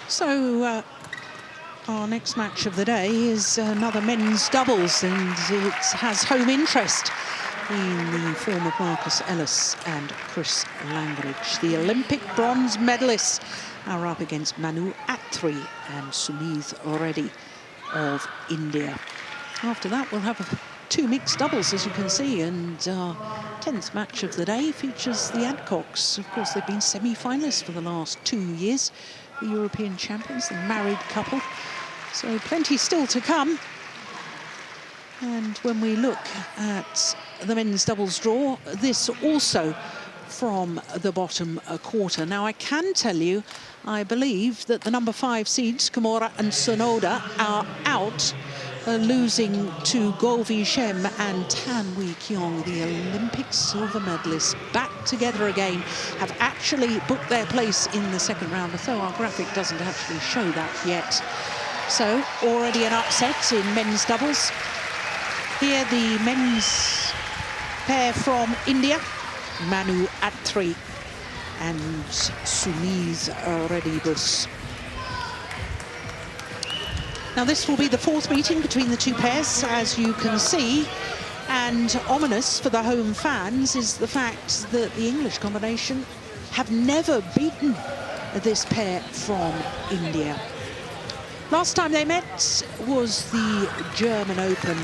So our next match of the day is another men's doubles, and it has home interest in the form of Marcus Ellis and Chris Langridge. The Olympic bronze medalists are up against Manu Attri and Sumit Reddy of India. After that, we'll have two mixed doubles, as you can see, and our 10th match of the day features the Adcocks. Of course, they've been semi-finalists for the last 2 years, the European champions, the married couple. So plenty still to come. And when we look at the men's doubles draw, this also from the bottom quarter. Now, I can tell you, I believe that the number 5 seeds, Komora and Sonoda, are out, losing to Govi Shem and Tan Wee Kyong, the Olympic silver medalists, back together again, have actually booked their place in the second round, although our graphic doesn't actually show that yet. So, already an upset in men's doubles. Here, the men's pair from India, Manu Attri and Sumit Reddy. Now, this will be the 4th meeting between the two pairs, as you can see. And ominous for the home fans is the fact that the English combination have never beaten this pair from India. Last time they met was the German Open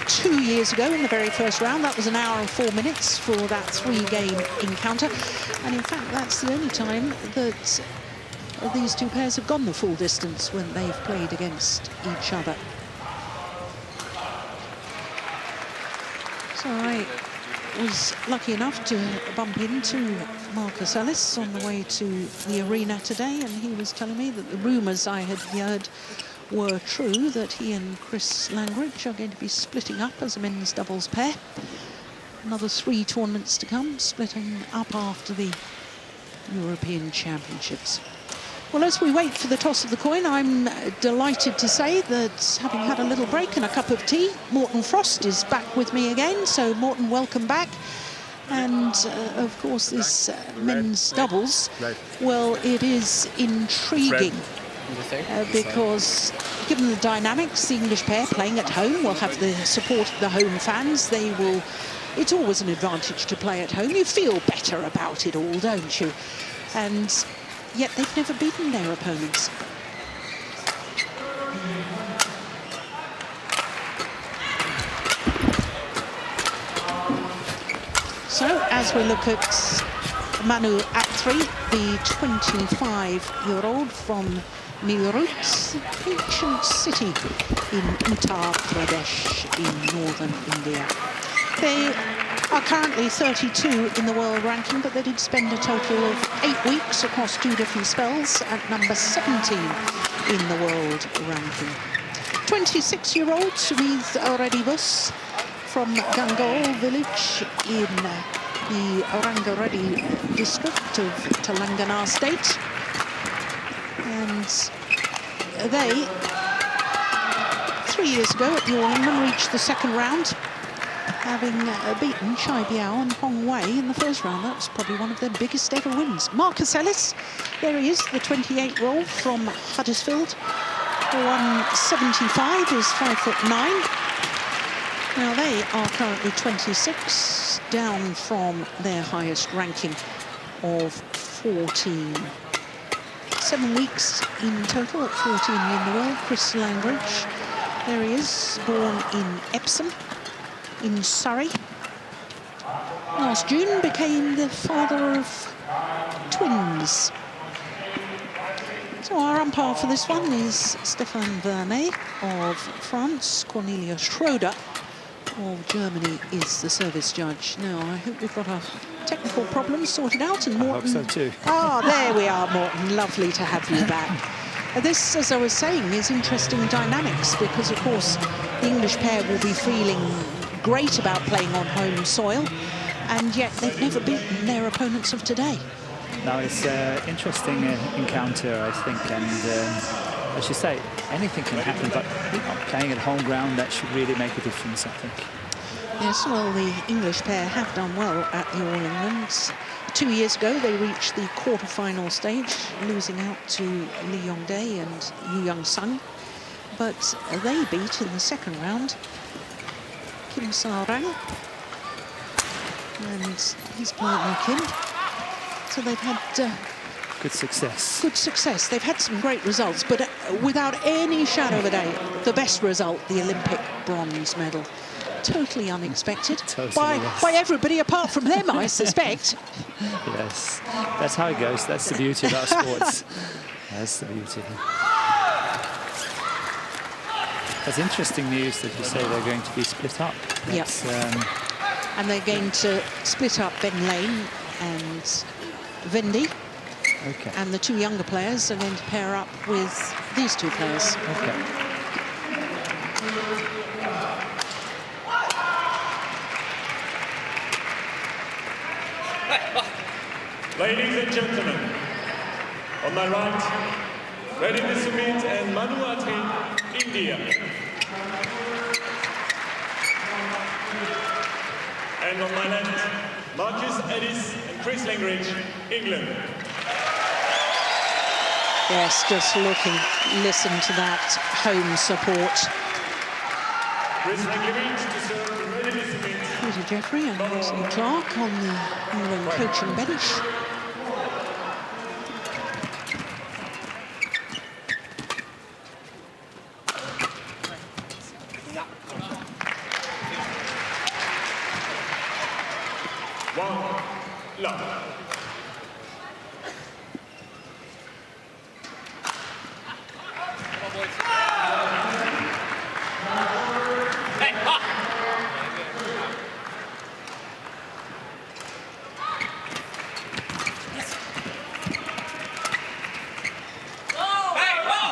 2 years ago in the very first round. That was an hour and 4 minutes for that 3-game encounter. And in fact, that's the only time that these two pairs have gone the full distance when they've played against each other. So I was lucky enough to bump into Marcus Ellis on the way to the arena today, and he was telling me that the rumours I had heard were true, that he and Chris Langridge are going to be splitting up as a men's doubles pair. Another 3 tournaments to come, splitting up after the European Championships. Well, as we wait for the toss of the coin, I'm delighted to say that, having had a little break and a cup of tea, Morten Frost is back with me again. So, Morten, welcome back. And, of course, this men's doubles, well, it is intriguing because, given the dynamics, the English pair playing at home will have the support of the home fans. They will... It's always an advantage to play at home. You feel better about it all, don't you? And yet they've never beaten their opponents. So, as we look at Manu Attri, the 25-year-old from Meerut, ancient city in Uttar Pradesh in northern India. They are currently 32 in the world ranking, but they did spend a total of 8 weeks across 2 different spells at number 17 in the world ranking. 26-year-old Sumit Reddy from Gangol village in the Rangareddy district of Telangana state. And they, 3 years ago at the All reached the second round, having beaten Chai Biao and Hong Wei in the first round. That was probably one of their biggest ever wins. Marcus Ellis, there he is, the 28-year-old from Huddersfield. 175 is 5'9". Now they are currently 26, down from their highest ranking of 14. 7 weeks in total at 14 in the world. Chris Langridge, there he is, born in Epsom in Surrey. Last June became the father of twins. So our umpire for this one is Stéphane Vernet of France. Cornelia Schroeder of Germany is the service judge. Now, I hope we've got our technical problems sorted out. And Morten, I hope so too. Ah, there we are, Morten. Lovely to have you back. This, as I was saying, is interesting dynamics because, of course, the English pair will be feeling great about playing on home soil, and yet they've never beaten their opponents of today. Now, it's an interesting encounter, I think, and as you say, anything can happen, but playing at home ground, that should really make a difference, I think. Yes, well, the English pair have done well at the All Englands. 2 years ago, they reached the quarter-final stage, losing out to Lee Yong-dae and Yu Young-sung. But they beat in the second round Kim Sa-rang and his partner Kim. So they've had good success. Good success. They've had some great results, but without any shadow of a doubt, the best result, the Olympic bronze medal. Totally unexpected. Totally, yes. By everybody apart from them, I suspect. Yes, that's how it goes. That's the beauty of our sports. That's the beauty. That's interesting news that you say they're going to be split up. Yes. And they're going to split up Ben Lane and Vendy. Okay. And the two younger players are going to pair up with these two players. Okay. Ladies and gentlemen, on my right, Reddy and Manu Attri, India. And on my left, Ellis and Langridge, England. Yes, just listen to that home support. Langridge to serve Reddy Peter Jeffrey and Wesley Clark on the England coaching bench.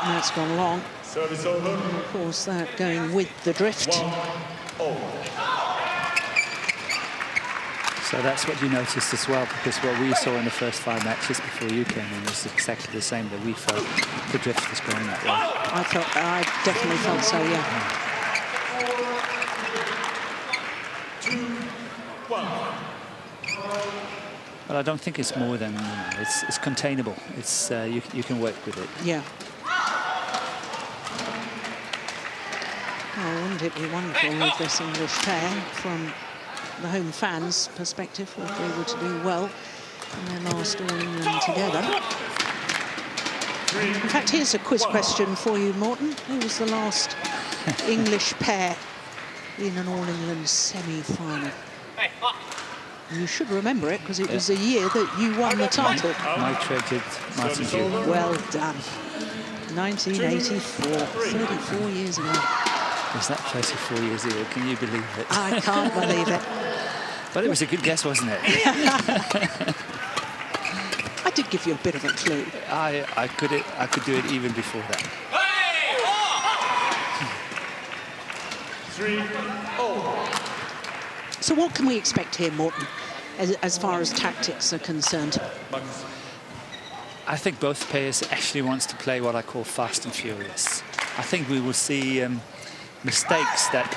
That's gone long. Service over. And of course, that going with the drift. So that's what you noticed as well, because what we saw in the first 5 matches before you came in was exactly the same, that we felt the drift was going that way. I definitely felt so, yeah. 2-1. But I don't think it's more than, it's containable. It's you can work with it. Yeah. Oh, wouldn't it be wonderful with this English pair from the home fans' perspective if they were to do well in their last All England together. In fact, here's a quiz question for you, Morten. Who was the last English pair in an All England semi-final? You should remember it, because it was the year that you won the title. My treasured Martin Hugh. Well done. 1984, 34 years ago. Was that 34 years ago? Can you believe it? I can't believe it. But it was a good guess, wasn't it? I did give you a bit of a clue. I could do it even before that. 3-0. So what can we expect here, Morten, as far as tactics are concerned? I think both players actually wants to play what I call fast and furious. I think we will see mistakes that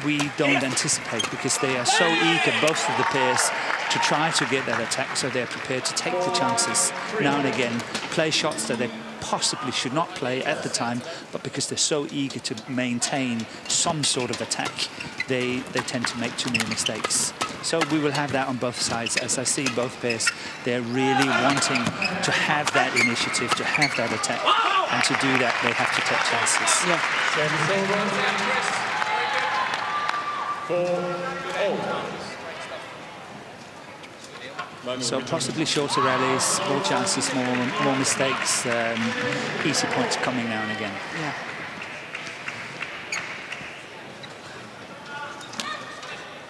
we don't anticipate, because they are so eager, both of the pairs, to try to get that attack, so they're prepared to take the chances now and again, play shots that they possibly should not play at the time, but because they're so eager to maintain some sort of attack, they tend to make too many mistakes. So we will have that on both sides. As I see both pairs, they're really wanting to have that initiative, to have that attack, and to do that, they have to take chances. Yeah. 4-0. So possibly shorter rallies, more chances, more mistakes, easy points coming now and again. Yeah.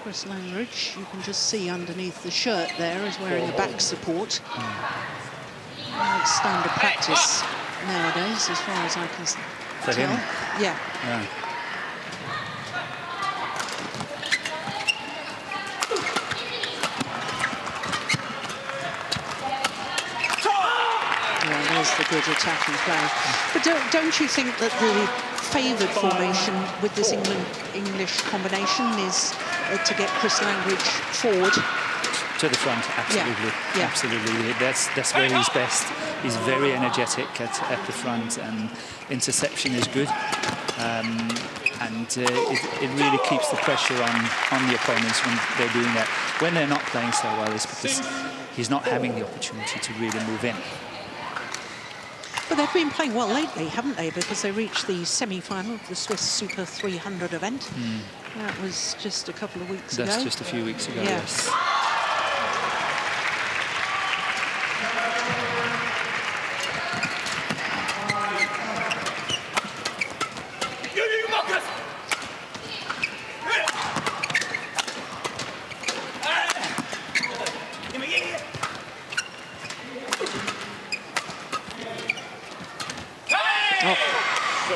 Chris Langridge, you can just see underneath the shirt there, is wearing a back support. It's standard practice nowadays, as far as I can For tell. him? Yeah. Yeah. Yeah, has the good attacking play. But don't you think that the favoured formation with this English combination is to get Chris Langridge forward? To the front, absolutely. Yeah. Absolutely. That's where he's best. He's very energetic at the front, and interception is good. It really keeps the pressure on the opponents when they're doing that. When they're not playing so well, it's because he's not having the opportunity to really move in. But they've been playing well lately, haven't they? Because they reached the semi-final of the Swiss Super 300 event. That was just a couple of weeks ago. That's just a few weeks ago, Yeah. yes.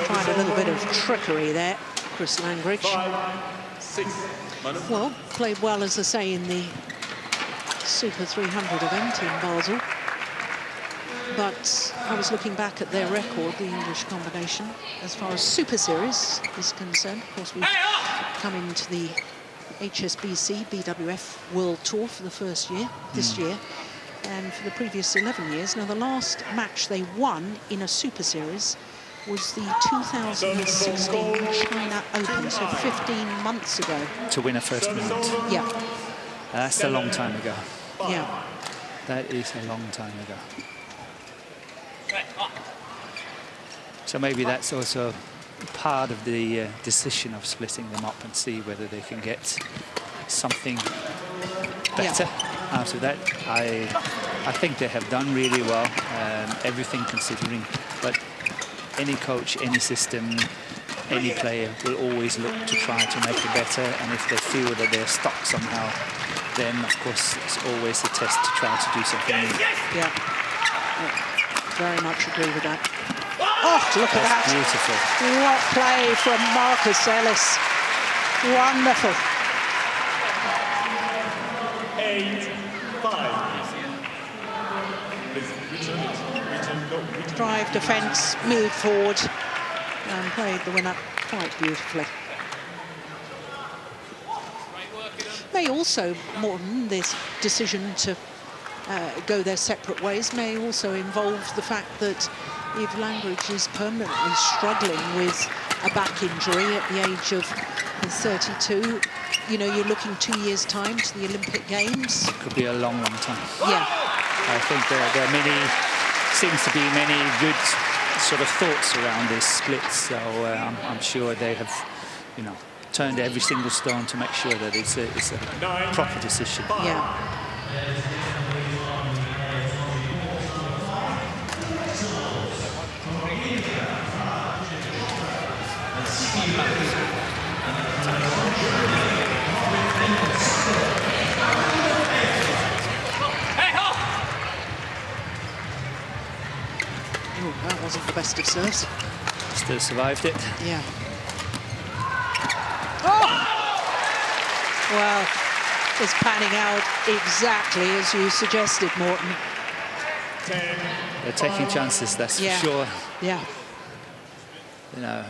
Tried a little bit of trickery there, Chris Langridge. 5-6. Well, played well, as I say, in the Super 300 event in Basel. But I was looking back at their record, the English combination, as far as Super Series is concerned. Of course, we've come into the HSBC BWF World Tour for the first year, this year. And for the previous 11 years. Now, the last match they won in a Super Series was the 2016 China Open, so 15 months ago. To win a first round. Yeah. That's a long time ago. Yeah. That is a long time ago. So maybe that's also part of the decision of splitting them up and see whether they can get something better out of that. I think they have done really well, everything considering, but any coach, any system, any player will always look to try to make it better, and if they feel that they're stuck somehow, then of course it's always a test to try to do something new. Yeah. Very much agree with that. Oh, look at that. Beautiful. What play from Marcus Ellis. Wonderful. 8-5. Drive, defence, moved forward, and played the winner quite beautifully. May also, Morton, this decision to go their separate ways may also involve the fact that if Langridge is permanently struggling with a back injury at the age of 32, you know, you're looking 2 years' time to the Olympic Games. Could be a long, long time. Yeah. I think there are seems to be many good sort of thoughts around this split, so I'm sure they have, you know, turned every single stone to make sure that it's a proper decision. Yeah. Oh, that wasn't the best of serves. Still survived it. Yeah. Oh! Well, it's panning out exactly as you suggested, Morton. They're taking chances, that's for sure. Yeah. You know,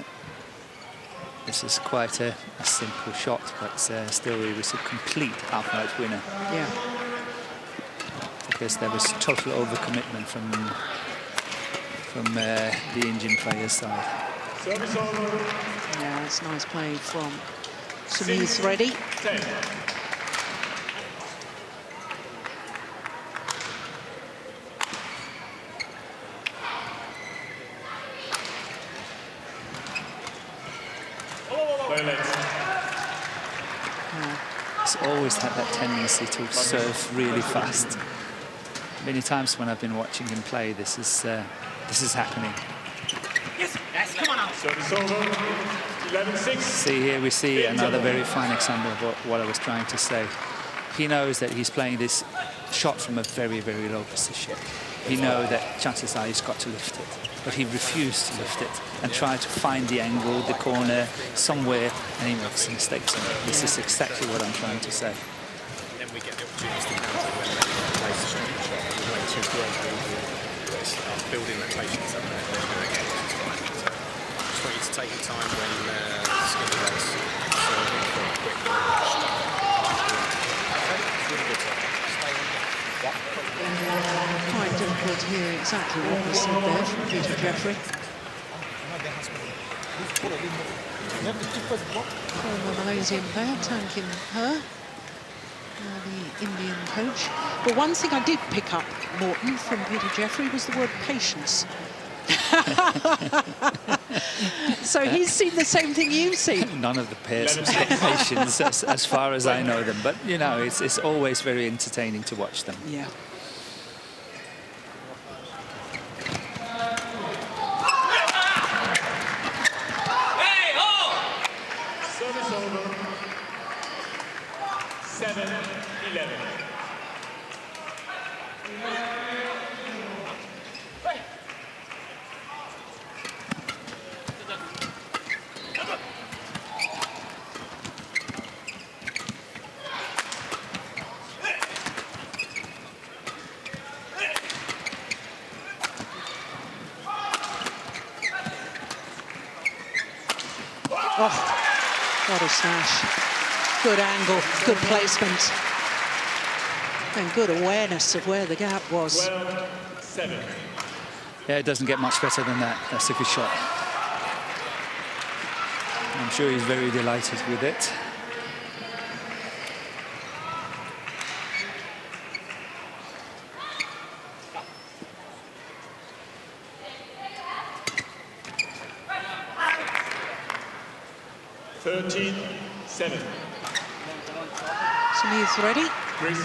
this is quite a simple shot, but still it was a complete outright winner. Yeah. Because there was total overcommitment from the Indian players' side. Yeah, it's nice play from Sumith Reddy. It's always had that tendency to serve really fast. Many times when I've been watching him play, this is happening. Yes, come on now. Service over. 11-6. See, here we see another very fine example of what I was trying to say. He knows that he's playing this shot from a very, very low position. He knows that chances are he's got to lift it, but he refused to lift it and tried to find the angle, the corner, somewhere, and he makes mistakes on it. This is exactly what I'm trying to say. Then we get the opportunity to counter when they play the shot. We went too close. just building that patience up there. They'll do it again. So just want you to take your time when skinny rolls serving for a quick rush. Okay, it's really good. Stay on it. Quite difficult to hear exactly what was said there from Peter Jeffrey. Former Malaysian player thanking her, the Indian coach. But one thing I did pick up, Morton, from Peter Jeffrey was the word patience. So he's seen the same thing you've seen. None of the pairs have got patience as far as I know them. But, you know, it's always very entertaining to watch them. Yeah. Service over. 7-11. Oh, what a smash. Good angle, good placement. And good awareness of where the gap was. 12-7. Yeah, it doesn't get much better than that. That's a good shot. I'm sure he's very delighted with it. Smith Reddy Chris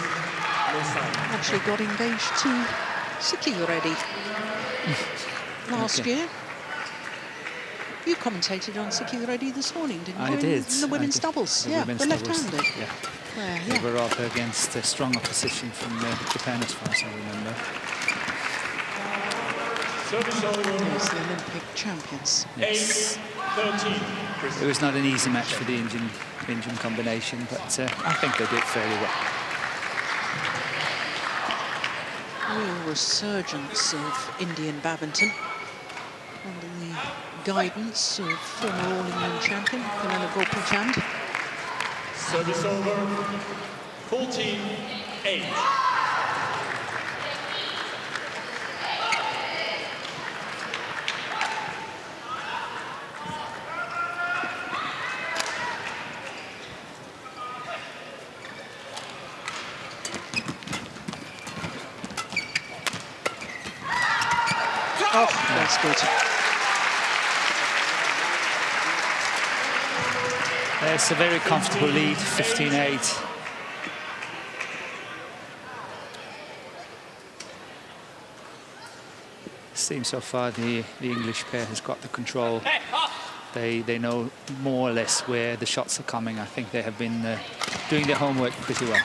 actually got engaged to Siki Reddy last year. You commentated on Siki Reddy this morning, didn't you? I did. In the women's doubles, The women's the doubles, left-handed. Yeah. Yeah. They were up against strong opposition from Japan, as far as I remember. Service over. There's the Olympic champions. Yes. 8-13. It was not an easy match for the Indian combination, but I think they did fairly well. Real resurgence of Indian badminton under the guidance of former All England champion Helena Gopalchand. Service over. 14-8. Oh, that's good. It's a very comfortable lead, 15-8. Seems so far the English pair has got the control. They know more or less where the shots are coming. I think they have been doing their homework pretty well.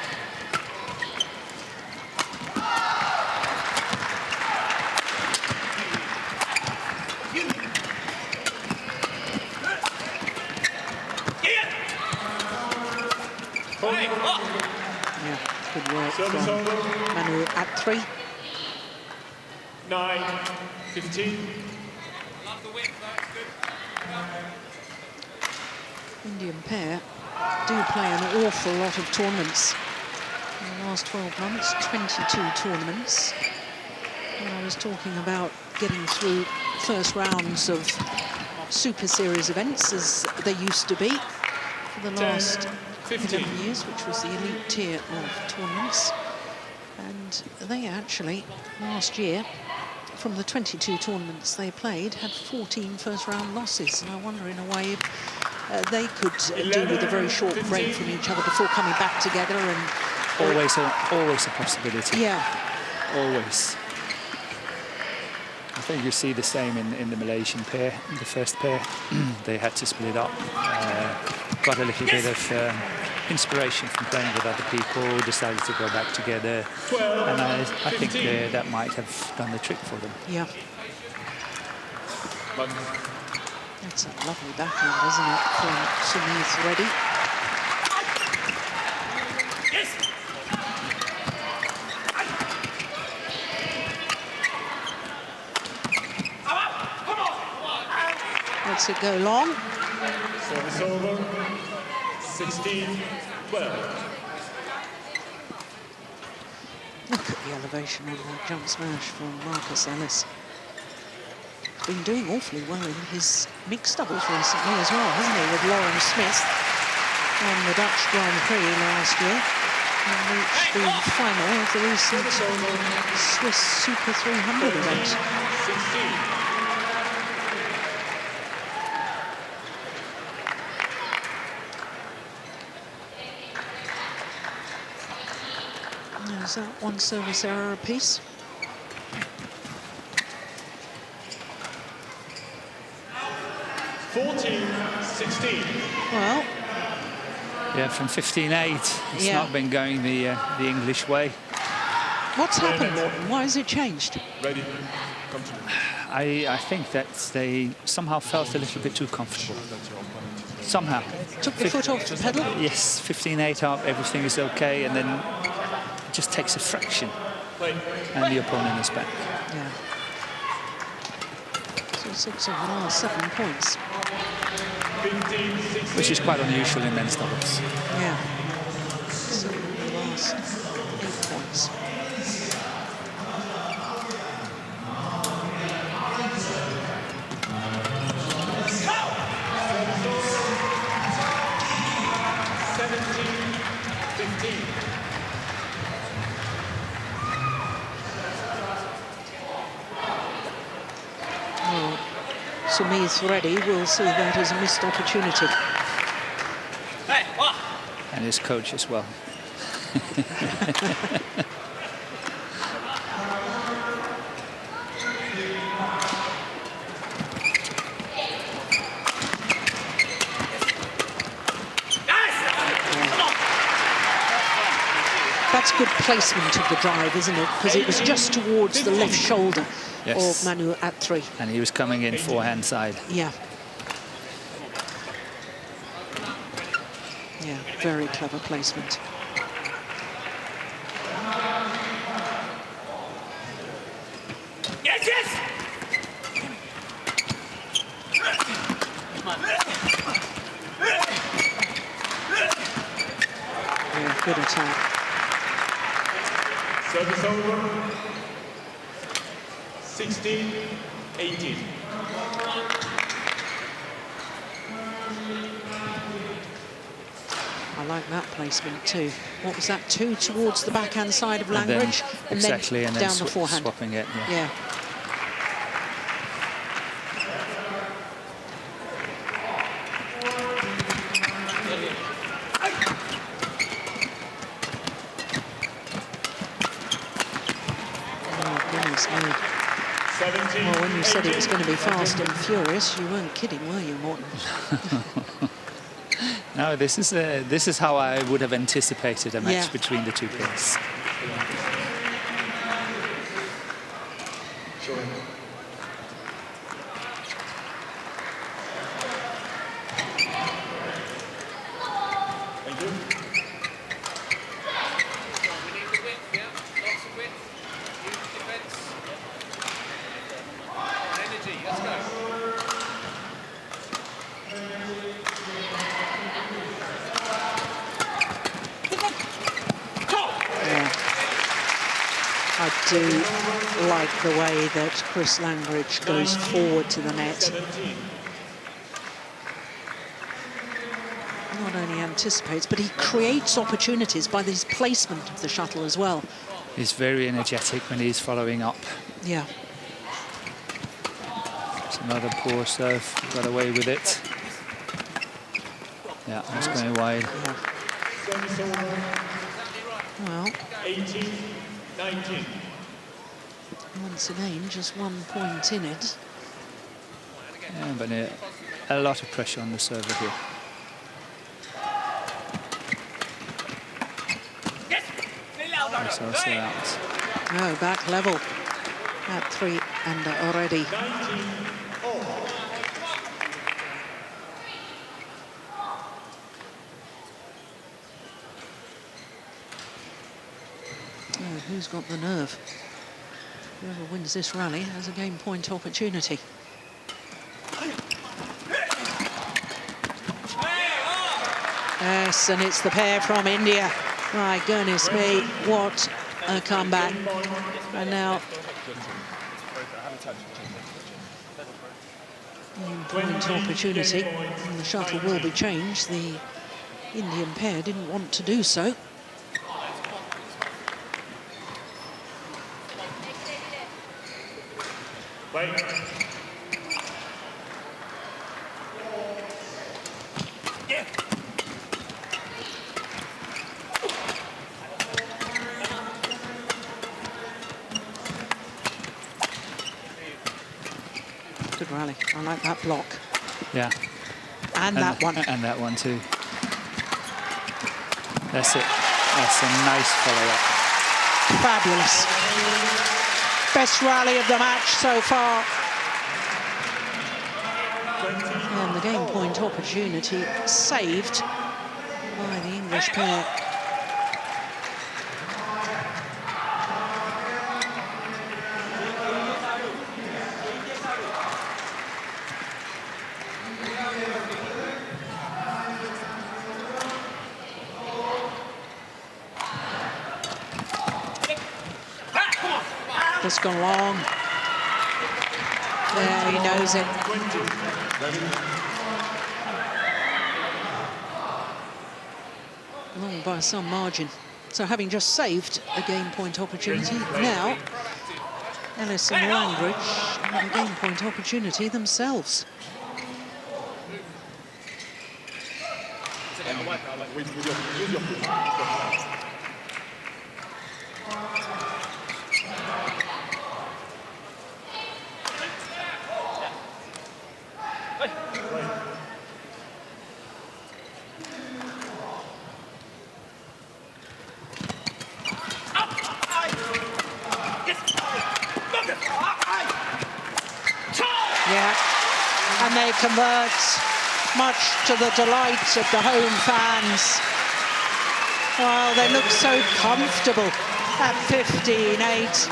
Yeah, good work from Manu Attri. 9-15. Indian pair do play an awful lot of tournaments. In the last 12 months, 22 tournaments. And I was talking about getting through first rounds of Super Series events, as they used to be, for the last 11 years, which was the elite tier of tournaments. And they actually, last year, from the 22 tournaments they played, had 14 first-round losses. And I wonder, in a way, if they could do with a very short break from each other before coming back together. And Always a possibility. yeah, Always. I think you see the same in the Malaysian pair. The first pair, they had to split up. Got a little bit of inspiration from playing with other people, decided to go back together. And I think that might have done the trick for them. yeah. That's a lovely backhand, isn't it, from Sumith Reddy? lets it go long. Service over. 16-12. Look at the elevation on that jump smash from Marcus Ellis. He's been doing awfully well in his mixed doubles recently as well, hasn't he, with Lauren Smith on the Dutch Grand Prix last year, and reached the final of the recent Swiss Super 300 event. 16. Is that one service error apiece? Well, yeah, from 15-8, it's not been going the English way. What's happened, Morten? Why has it changed? Ready. Come to me. I think that they somehow felt a little bit too comfortable. Somehow. Took the foot off the pedal? Yes, 15-8 up, everything is okay, and then it just takes a fraction, and the opponent is back. Yeah. So 6 of the last 7 points. 15, 16. Which is quite unusual in men's doubles. Yeah. 7 of the last 8 points. Reddy will see that as a missed opportunity. And his coach as well. That's good placement of the drive, isn't it? Because it was just towards the left shoulder of Manu Attri. And he was coming in forehand side. Yeah. Yeah, very clever placement. Yes, yes! Yeah, good attack. Service over. 16, 18. I like that placement too. What was that? 2 towards the backhand side of Langridge, and exactly, then and down then the forehand. swapping it. Yeah. Well, when you said it was going to be fast and furious, you weren't kidding, were you, Morten? No, this is how I would have anticipated a match between the two players. Thank you. I do like the way that Chris Langridge goes forward to the net. Not only anticipates, but he creates opportunities by his placement of the shuttle as well. He's very energetic when he's following up. Yeah. It's another poor serve, got away with it. Yeah, it's going wide. Well, 18, 19. Once again, just 1 point in it. Yeah, but a lot of pressure on the server here. That's also out. No, back level at 3 and already. 19, all. Oh, who's got the nerve? Whoever wins this rally has a game point opportunity. Yes, and it's the pair from India. My goodness me, what a comeback. And now point opportunity, and the shuttle will be changed. The Indian pair didn't want to do so. Wait. Good rally. I like that block. Yeah. And that one. And that one too. That's it. That's a nice follow-up. Fabulous. Best rally of the match so far. And the game point opportunity saved by the English pair. Just gone long. There, he knows it. Long by some margin. So having just saved a game point opportunity, now Ellis and Langridge have a game point opportunity themselves. And they convert, much to the delight of the home fans. Well, they look so comfortable at 15-8,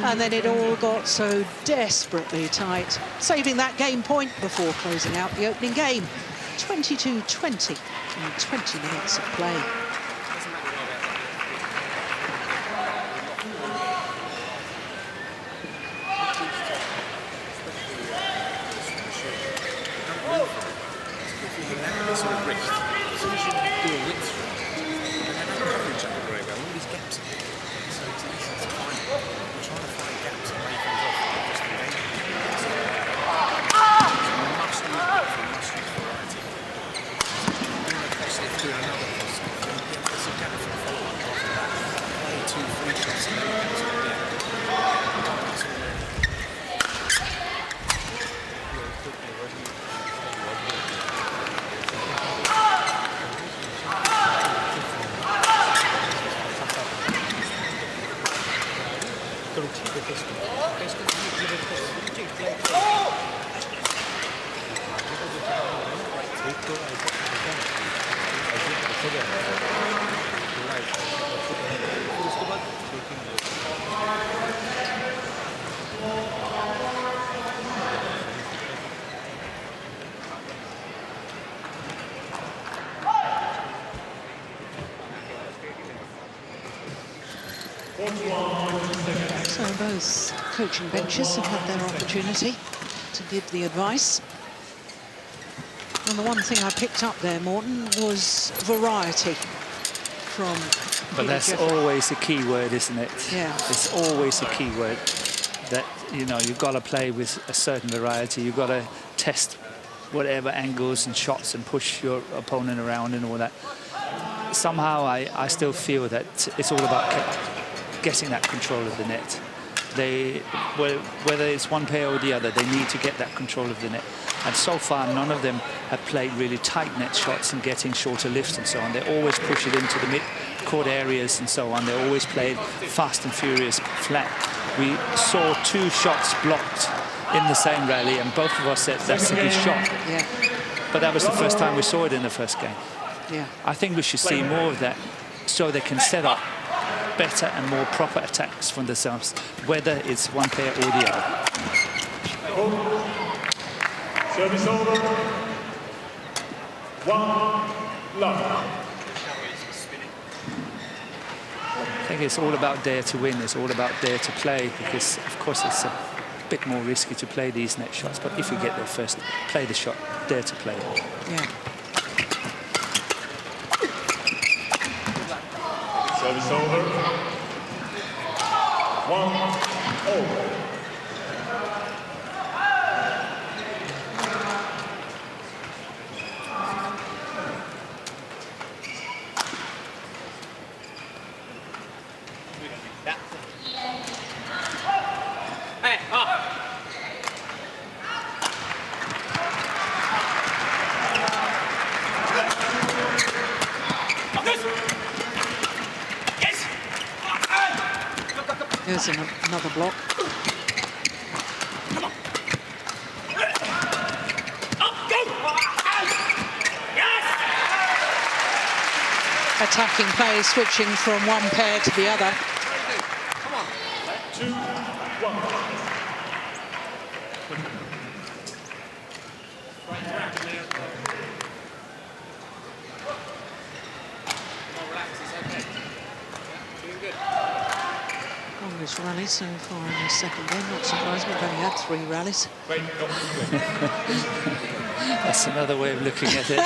and then it all got so desperately tight, saving that game point before closing out the opening game. 22-20 in 20 minutes of play. So both coaching benches have had their opportunity to give the advice. And the one thing I picked up there, Morton, was variety from But that's always a key word, isn't it? Yeah. It's always a key word that, you know, you've got to play with a certain variety. You've got to test whatever angles and shots and push your opponent around and all that. Somehow I still feel that it's all about getting that control of the net. Whether it's one pair or the other, they need to get that control of the net. And so far, none of them have played really tight net shots and getting shorter lifts and so on. They always push it into the mid-court areas and so on. They always played fast and furious flat. We saw 2 shots blocked in the same rally, and both of us said that's a good shot. Yeah. But that was the first time we saw it in the first game. Yeah. I think we should see more of that so they can set up better and more proper attacks from themselves, whether it's one pair or the other. Service over. 1, love. I think it's all about dare to win. It's all about dare to play, because of course it's a bit more risky to play these net shots. But if you get there first, play the shot, dare to play. Yeah. Service over. 1-0. Here's another block. Attacking play, switching from one pair to the other. 2-1. Longest rally so far in the second game. Not surprised, we've only had 3 rallies. That's another way of looking at it.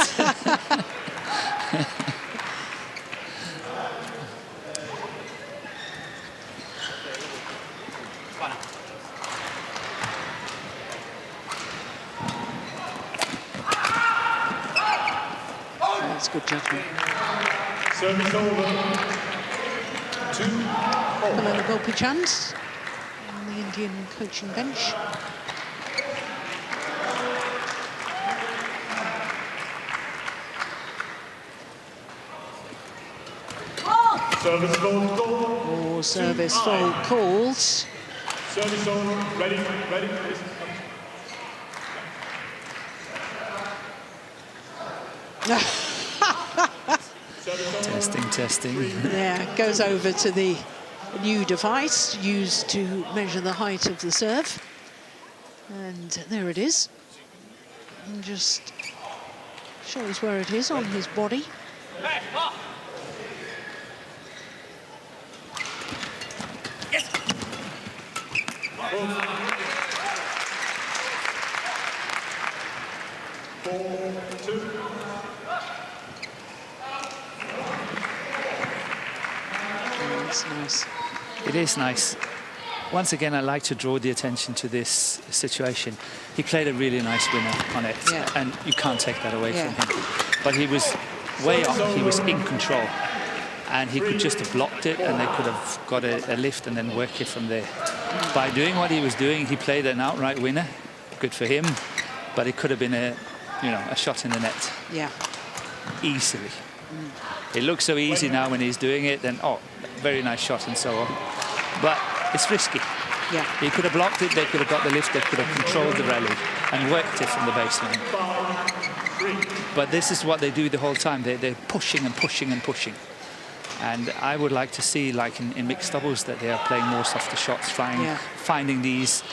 That's good judgment. Service over. 2-0. Hello, Gopichand's on the Indian coaching bench. Service fault goal. Or service fault calls. Service over. Ready, ready. Testing, testing. Yeah, goes over to the new device used to measure the height of the serve. And there it is. And just shows where it is on his body. That's nice. It is nice. Once again, I like to draw the attention to this situation. He played a really nice winner on it, Yeah. and you can't take that away Yeah. from him. But he was way up, he was in control, and he could just have blocked it, and they could have got a lift and then work it from there. By doing what he was doing, he played an outright winner. Good for him, but it could have been a shot in the net. Yeah. Easily. It looks so easy now when he's doing it, then, oh, very nice shot and so on. But it's risky. Yeah. He could have blocked it, they could have got the lift, they could have controlled the rally and worked it from the baseline. But this is what they do the whole time. They're pushing and pushing and pushing. And I would like to see, like in mixed doubles, that they are playing more softer shots, finding these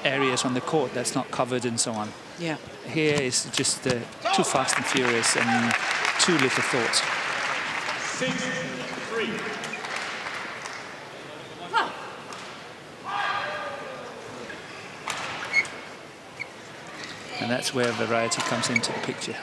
areas on the court that's not covered and so on. Yeah. Here is just too fast and furious and too little thought. 6-3. And that's where variety comes into the picture.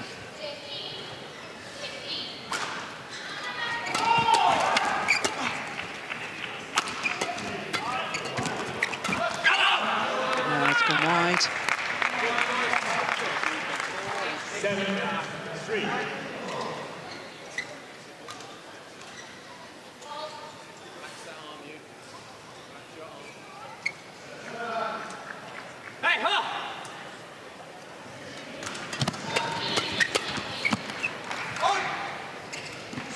No, it's gone wide. 7-3.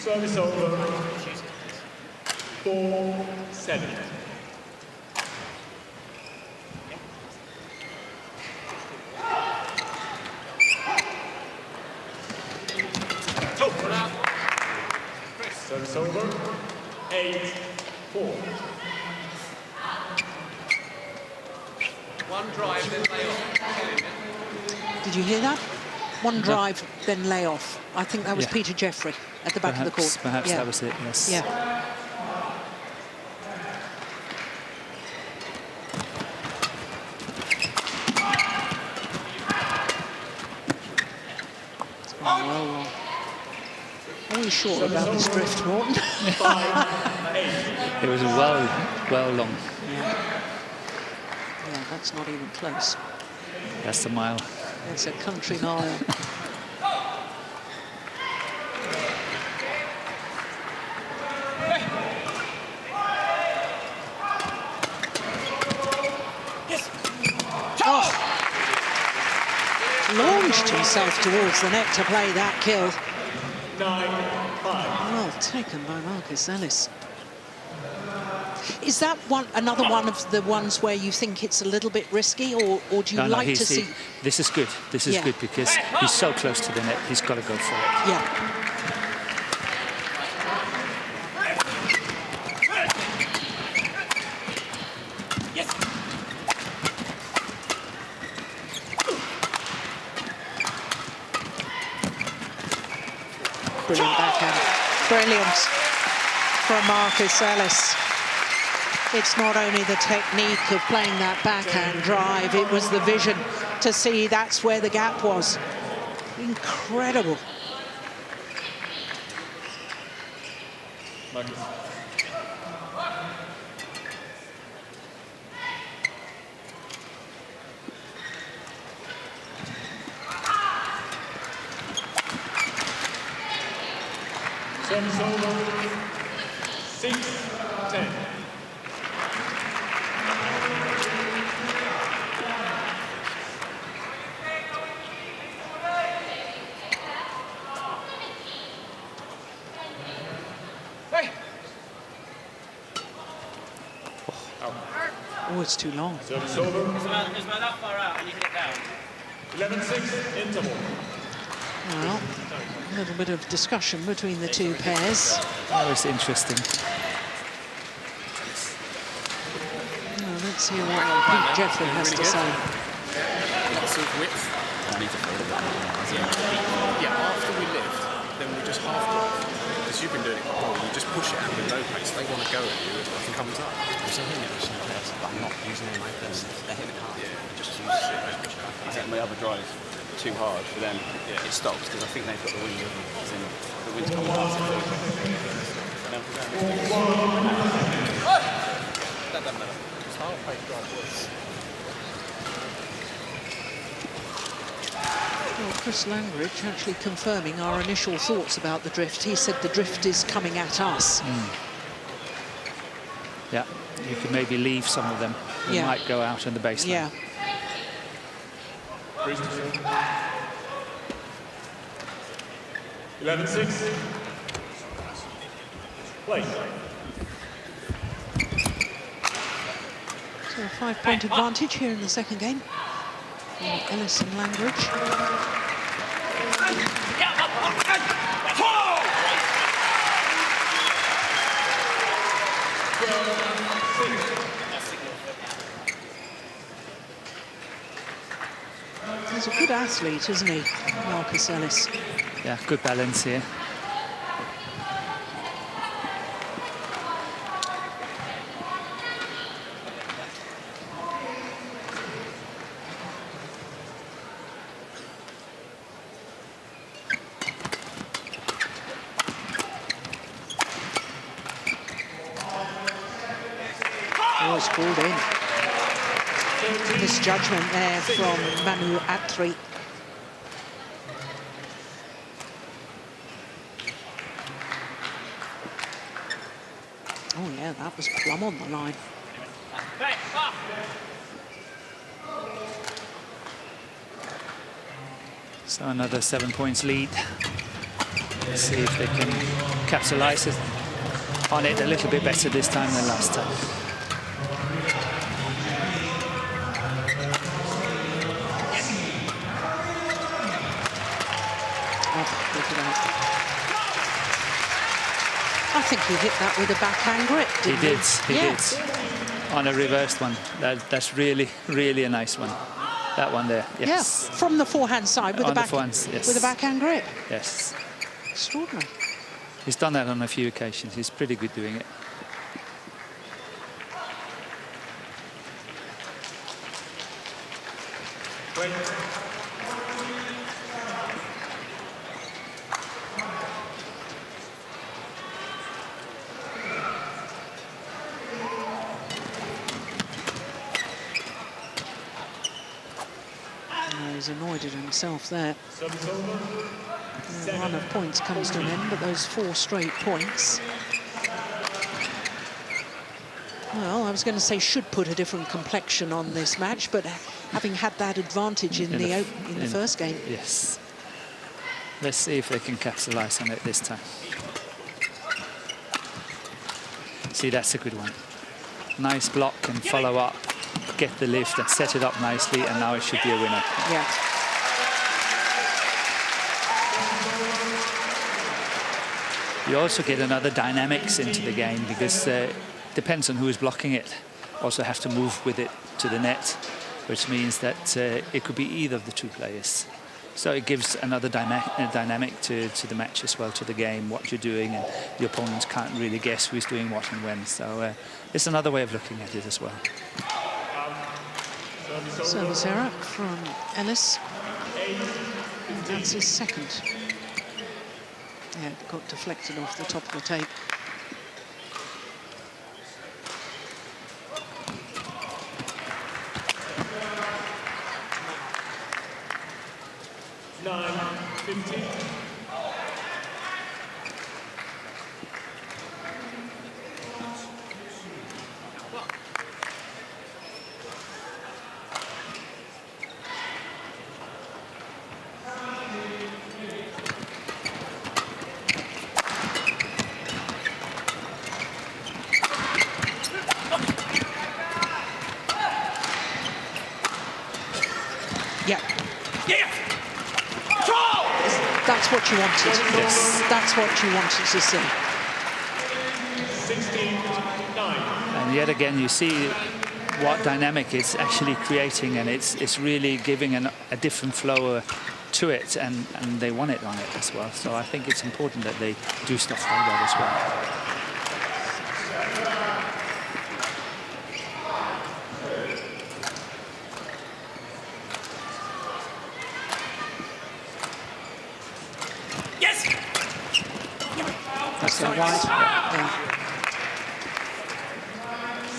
Service over. 4-7. Service over. 8-4. One drive, then lay off. Did you hear that? one drive, then lay off. I think that was Yeah. Peter Jeffrey at the back of the court. Perhaps Yeah. that was it, yes. Yeah. Well, are we sure about this drift, Morton? It was well long. Yeah, that's not even close. That's a mile. It's a country mile. Oh. Launched himself towards the net to play that kill. 9-5. Well taken by Marcus Ellis. Is that another one of the ones where you think it's a little bit risky, or do you like to see? This is good. This is good because he's so close to the net. He's got to go for it. Yeah. Brilliant backhand. Brilliant from Marcus Ellis. It's not only the technique of playing that backhand drive, it was the vision to see that's where the gap was. Incredible. Marcus. Service over. 6-10. Oh, it's too long. Service over. It's about that far out and you hit it down. 11-6 interval. Well, a little bit of discussion between the two pairs. That was interesting. Well, let's hear what Pete Jeffrey has to say. Lots of width. Yeah, after we lift, then we just half drive. Because you've been doing it quite well. You just push it out with no pace. They want to go at you if it comes up. So I think it was some players, but I'm not using any of my players. They're hitting it hard. Yeah, just use it. I think my other drive too hard for them. It stops because I think they've got the wind with them. As in, the wind's coming past it. That doesn't matter. It's half pace drive works. Well, Chris Langridge actually confirming our initial thoughts about the drift. He said the drift is coming at us. Yeah, you could maybe leave some of them. They Yeah. might go out in the baseline. Yeah. 11-6. Play. So a 5-point advantage here in the second game for Ellis and Langridge. He's a good athlete, isn't he, Marcus Ellis? Yeah, good balance here. Oh, it's called in. Misjudgment there from Attri. Oh yeah, that was plumb on the line. So another 7 points lead. Let's see if they can capitalize on it a little bit better this time than last time. Look at that. I think he hit that with a backhand grip, didn't he? He did. On a reversed one. That's really, really a nice one. That one there, yes. Yeah, from the forehand side with On the the forehands, yes. with the backhand grip. Yes. Extraordinary. He's done that on a few occasions. He's pretty good doing it. He's annoyed at himself there. The run of points comes to an end, but those 4 straight points, well, I was going to say should put a different complexion on this match, but having had that advantage in the first game. Yes. Let's see if they can capitalize on it this time. See, that's a good one. Nice block and follow up, get the lift and set it up nicely, and now it should be a winner. Yeah. You also get another dynamics into the game because depends on who is blocking it. Also have to move with it to the net, which means that it could be either of the 2 players. So it gives another dynamic to the match as well, to the game, what you're doing, and the opponents can't really guess who's doing what and when. So it's another way of looking at it as well. Service error from Ellis. That's his second. Yeah, it got deflected off the top of the tape. That's what you wanted. Yes. That's what you wanted to see. 16-9. And yet again, you see what dynamic it's actually creating, and it's really giving a different flow to it, and they won it on it as well. So I think it's important that they do stuff like that as well. That's the wide. Yeah.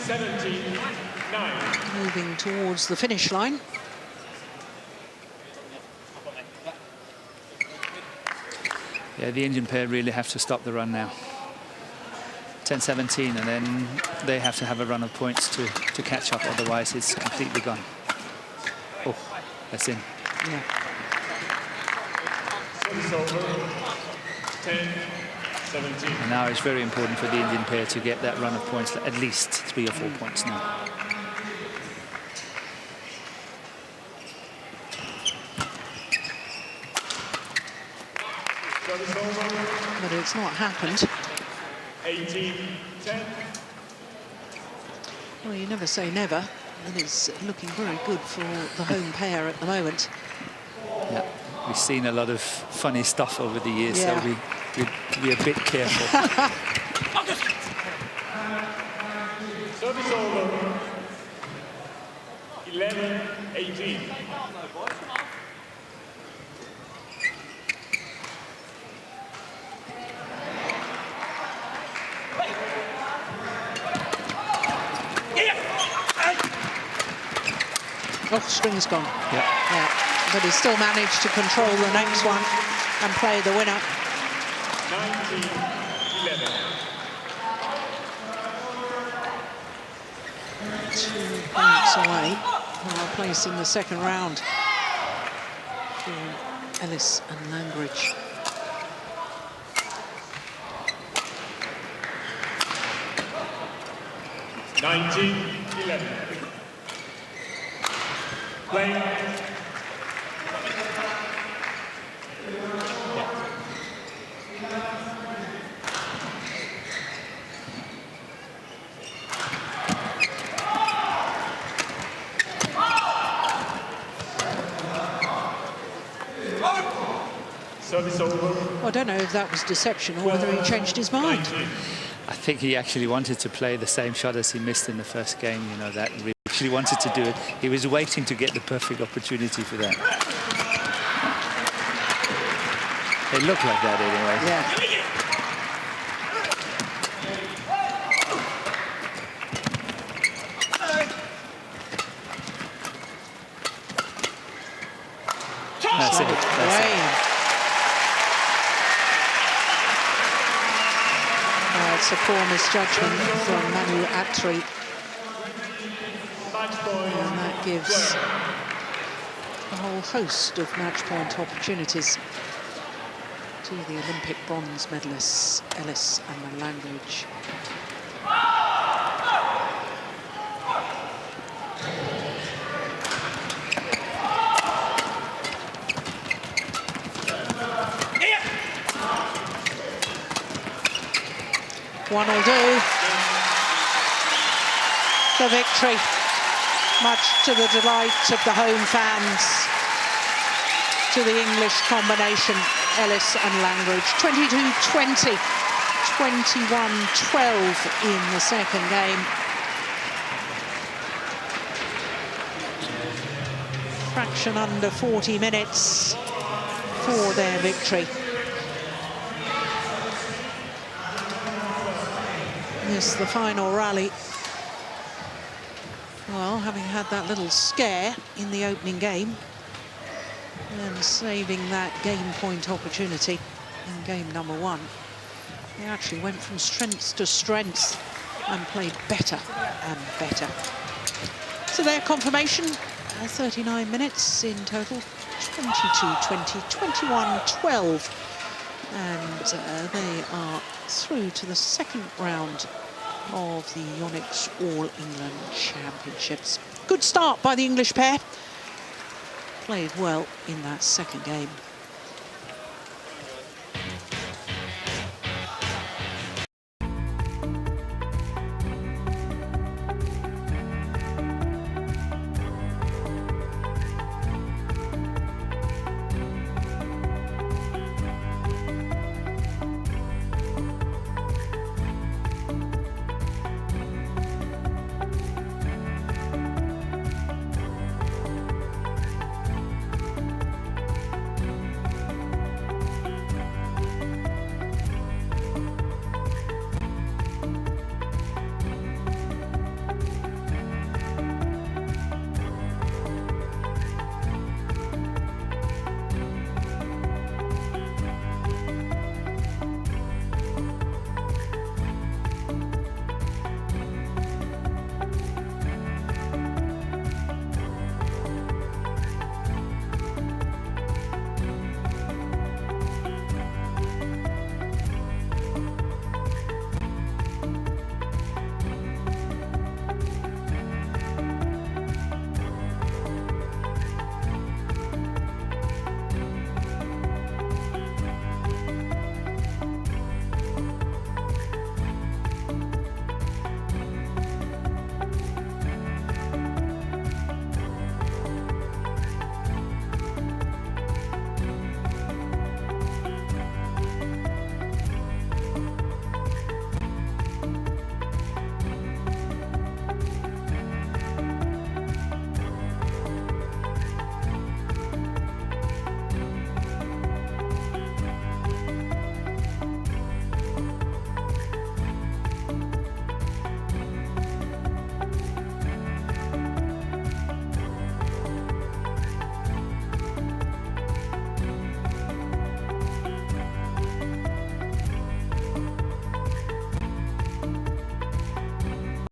17-9. Moving towards the finish line. Yeah, the Indian pair really have to stop the run now. 10-17, and then they have to have a run of points to catch up, otherwise it's completely gone. Oh, that's in. Yeah. Service over. 10-17. And now it's very important for the Indian pair to get that run of points, at least 3 or 4 points now. Service over. But it's not happened. 18-10. Well, you never say never, and it's looking very good for the home pair at the moment. Yeah, we've seen a lot of funny stuff over the years, Yeah. so we're a bit careful. Service over. 11-18. Oh, string's gone. Yeah. Yeah. But he still managed to control the next one and play the winner. 19-11. 2 points away from our place in the second round for Ellis and Langridge. Play. Service over. Well, I don't know if that was deception or whether he changed his mind. I think he actually wanted to play the same shot as he missed in the first game, you know, that he actually wanted to do it. He was waiting to get the perfect opportunity for that. It looked like that anyway. Yeah. That's it. That's it. It's a poor misjudgment from Manu Attri. And that gives a whole host of match point opportunities to the Olympic bronze medalists, Ellis and Langridge. One will do. The victory, much to the delight of the home fans, to the English combination, Ellis and Langridge. 22-20, 21-12 in the second game. Fraction under 40 minutes for their victory. Yes, the final rally. Well, having had that little scare in the opening game and saving that game point opportunity in game number one, they actually went from strength to strength and played better and better. So their confirmation, 39 minutes in total, 22-20, 21-12. And they are through to the second round of the Yonex All England Championships. Good start by the English pair. Played well in that second game.